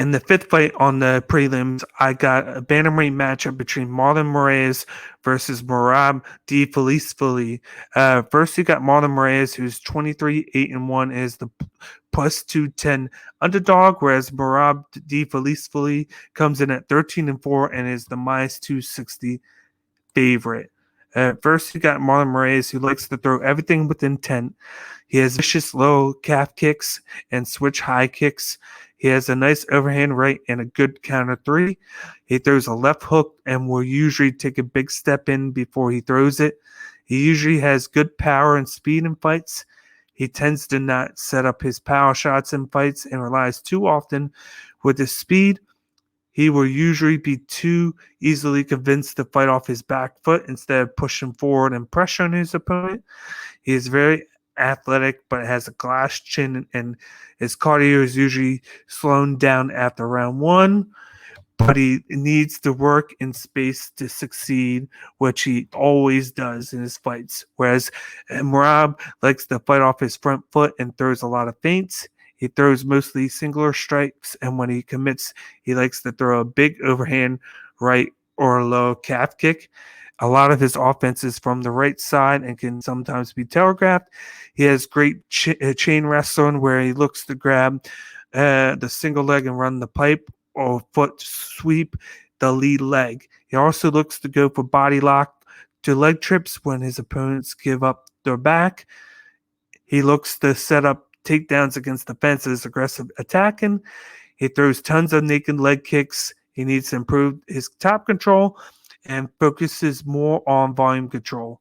In the fifth fight on the prelims, I got a bantamweight matchup between Marlon Moraes versus Merab Dvalishvili. First, you got Marlon Moraes, who's 23-8-1, is the plus 210 underdog, whereas Merab Dvalishvili comes in at 13-4 and is the minus 260 favorite. First, you got Marlon Moraes, who likes to throw everything with intent. He has vicious low calf kicks and switch high kicks. He has a nice overhand right and a good counter three. He throws a left hook and will usually take a big step in before he throws it. He usually has good power and speed in fights. He tends to not set up his power shots in fights and relies too often with his speed. He will usually be too easily convinced to fight off his back foot instead of pushing forward and pressuring his opponent. He is very athletic but has a glass chin, and his cardio is usually slowed down after round one, but he needs to work in space to succeed, which he always does in his fights. Whereas Merab likes to fight off his front foot and throws a lot of feints. He throws mostly singular strikes, and when he commits, he likes to throw a big overhand right or a low calf kick. A lot of his offense is from the right side and can sometimes be telegraphed. He has great chain wrestling where he looks to grab the single leg and run the pipe, or foot sweep the lead leg. He also looks to go for body lock to leg trips when his opponents give up their back. He looks to set up takedowns against the fences, aggressive attacking. He throws tons of naked leg kicks. He needs to improve his top control and focuses more on volume control.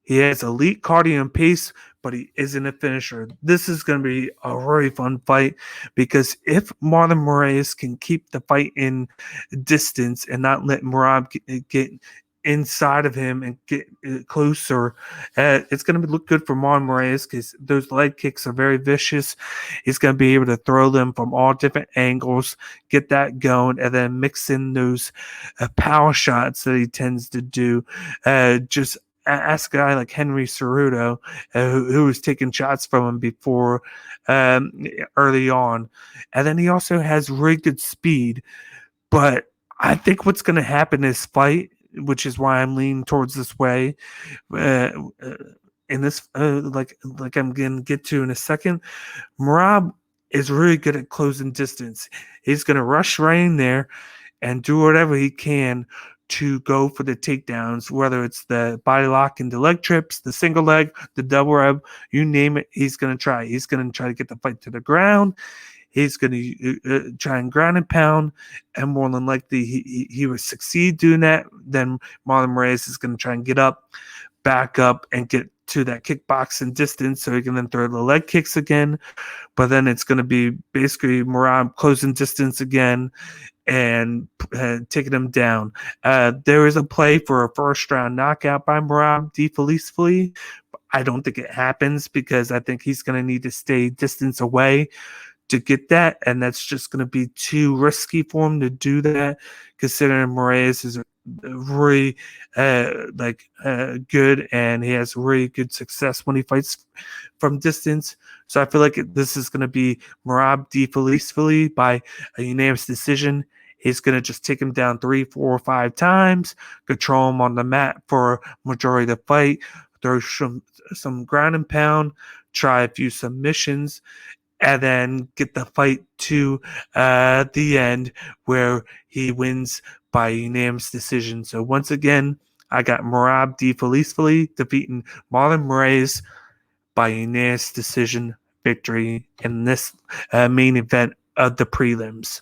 He has elite cardio and pace, but he isn't a finisher. This is going to be a really fun fight because if Marlon Moraes can keep the fight in distance and not let Merab get inside of him and get closer, it's going to look good for Marlon Moraes because those leg kicks are very vicious. He's going to be able to throw them from all different angles, get that going, and then mix in those power shots that he tends to do. Just ask a guy like Henry Ceruto, who was taking shots from him before early on. And then he also has really good speed. But I think what's going to happen in this fight, which is why I'm leaning towards this way, in this, like I'm going to get to in a second, Merab is really good at closing distance. He's going to rush right in there and do whatever he can to go for the takedowns, whether it's the body lock and the leg trips, the single leg, the double rub, you name it, he's going to try. He's going to try to get the fight to the ground. He's going to try and ground and pound, and more than likely he will succeed doing that. Then Marlon Moraes is going to try and get up, back up, and get to that kickboxing distance so he can then throw the leg kicks again. But then it's going to be basically Merab closing distance again and taking him down. There is a play for a first-round knockout by Merab Dvalishvili. I don't think it happens because I think he's going to need to stay distance away to get that, and that's just going to be too risky for him to do that, considering Moraes is really good, and he has really good success when he fights from distance. So I feel like this is going to be Merab Dvalishvili by a unanimous decision. He's going to just take him down 3, 4, or 5 times, control him on the mat for majority of the fight, throw some ground and pound, try a few submissions, and then get the fight to the end where he wins by unanimous decision. So once again, I got Merab Dvalishvili defeating Marlon Moraes by unanimous decision victory in this main event of the prelims.